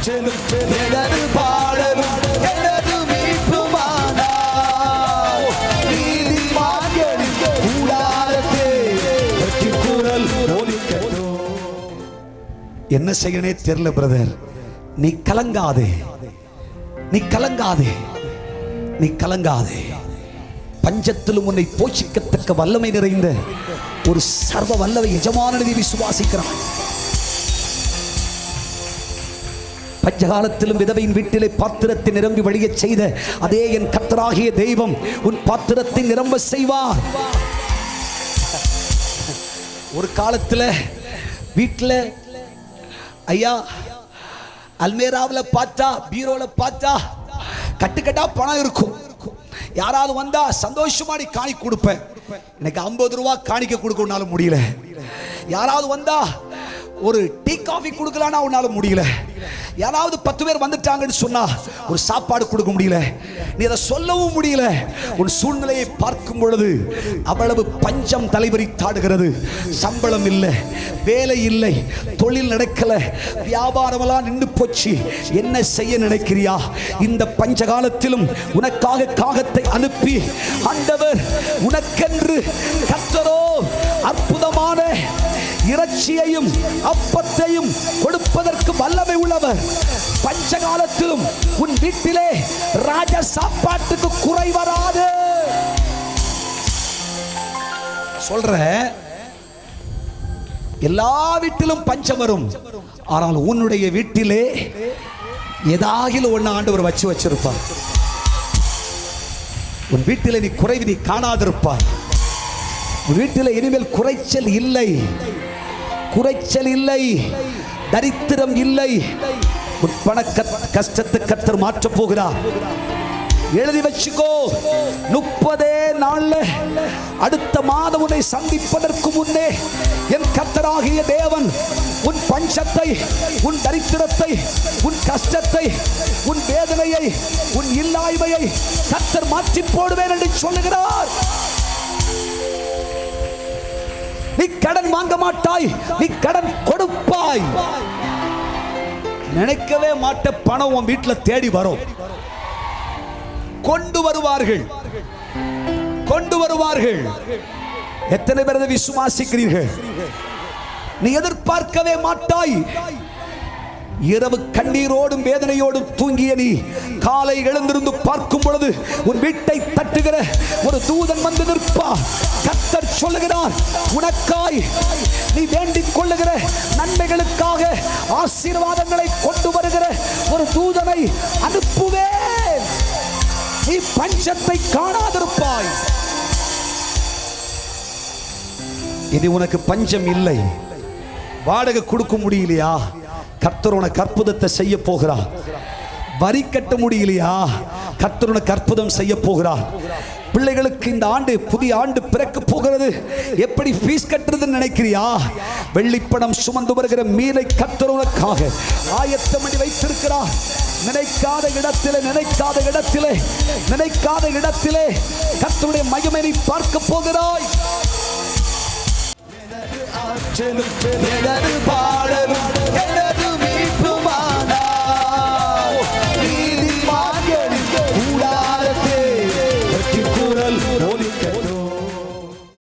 ஆற்றலும் எனது பாடலும் எனது மீட்புமானார். நீதிமான்களின் கூடாரத்தே வெற்றி குரல் ஒலிக்கட்டும். என்ன செய்யனே தெரியல பிரதர். நீ கலங்காதே, நீ கலங்காதே, நீ கலங்காதே. பஞ்சத்திலும் உன்னை போஷிக்கத்தக்க வல்லமை நிறைந்த ஒரு சர்வ வல்லமை எஜமானனை விசுவாசிக்கிறான். பஞ்சகாலத்திலும் விதவையின் வீட்டிலே பாத்திரத்தை நிரம்பி வழிய செய்த அதே என் கர்த்தராகிய தெய்வம் உன் பாத்திரத்தை நிரம்ப செய்வார். ஒரு காலத்தில் வீட்டில் ஐயா அல்மேராவில் பார்த்தா, பீரோல பார்த்தா கட்டுக்கட்டா பணம் இருக்கும். யாராவது வந்தா சந்தோஷமாடி காணிக்க கொடுப்பேன். எனக்கு 50 ரூபா காணிக்க கொடுக்கணும்னாலும் முடியல. யாராவது வந்தா ஒரு டீ காஃபி கொடுக்கலான்னா உன்னால முடியல. யாராவது 10 பேர் வந்துட்டாங்கன்னு சொன்னா ஒரு சாப்பாடு கொடுக்க முடியல. நீ அதை சொல்லவும் முடியல. உன் சூழ்நிலையை பார்க்கும் பொழுது அவ்வளவு பஞ்சம் தலைவிரித்தாடுகிறது. சம்பளம் இல்லை, வேலை இல்லை, தொழில் நடக்கல, வியாபாரமெல்லாம் நின்று போச்சு. என்ன செய்ய நினைக்கிறியா? இந்த பஞ்ச காலத்திலும் உனக்காக காகத்தை அனுப்பி ஆண்டவர் உனக்கென்று கர்த்தரோ அற்புதமான இறைச்சியையும் அப்பத்தையும் கொடுப்பதற்கு வல்லமை உள்ளவர். பஞ்சகாலத்திலும் உன் வீட்டிலே ராஜ சாப்பாட்டுக்கு குறை வராது. சொல்ற எல்லா வீட்டிலும் பஞ்சம் வரும். ஆனால் உன்னுடைய வீட்டிலே ஏதாகிலும் ஒன்னு ஆண்டவர் வச்சிருப்பார். உன் வீட்டிலே நீ குறைவு நீ காணாதிருப்பார். உன் வீட்டில் இனிமேல் குறைச்சல் இல்லை, குறைச்சல் இல்லை, தரித்திரம் இல்லை. உன் பண கஷ்டத்தை கர்த்தர் மாற்ற போகிறார். எழுதி வச்சுக்கோ. 30 நாள்ல அடுத்த மாதம் உன்னை சந்திப்பதற்கு முன்னே என் கர்த்தராகிய தேவன் உன் பஞ்சத்தை, உன் தரித்திரத்தை, உன் கஷ்டத்தை, உன் வேதனையை, உன் இல்லாய்மையை கர்த்தர் மாற்றி போடுவேன் என்று சொல்லுகிறார். நீ கடன் வாங்க மாட்டாய், நீ கடன் கொடுப்பாய். நினைக்கவே மாட்ட பணம் உன் வீட்டில் தேடி வரும். கொண்டு வருவார்கள், கொண்டு வருவார்கள். எத்தனை பேர் விசுவாசிக்கிறீர்கள்? நீ எதிர்பார்க்கவே மாட்டாய். இரவு கண்ணீரோடும் வேதனையோடும் தூங்கிய நீ காலை எழுந்திருந்து பார்க்கும் பொழுது உன் வீட்டை தட்டுகிற ஒரு தூதன் வந்து நிற்பார். கர்த்தர் சொல்லுகிறார், உனக்காய் நீ வேண்டிக் கொள்ளுகிற நன்மைகளுக்காக ஆசீர்வாதங்களை கொண்டு வருகிற ஒரு தூதனை அனுப்புவேன். நீ பஞ்சத்தை காணாதிருப்பாய். இது உனக்கு பஞ்சம் இல்லை. வாடகை கொடுக்க முடியலையா? கர்த்தர் உனக்கு அற்புதத்தை செய்ய போகிறார். வரி கட்ட முடியலையா? கர்த்தர் உனக்கு அற்புதம் செய்ய போகிறார். பிள்ளைகளுக்கு இந்த ஆண்டு புதிய ஆண்டு பிறக்க போகிறது. எப்படி ஃபீஸ் கட்டுறதுன்னு நினைக்கிறியா? வெள்ளிப்பணம் சுமந்து வருகிற மீனை கர்த்தர் உனக்காக ஆயத்தம் பண்ணி வைத்திருக்கிறார். நினைக்காத இடத்திலே, நினைக்காத இடத்திலே, நினைக்காத இடத்திலே கர்த்தருடைய மகிமை நீ பார்க்க போகிறாய். எனது ஆற்றலும் எனது பாடலும்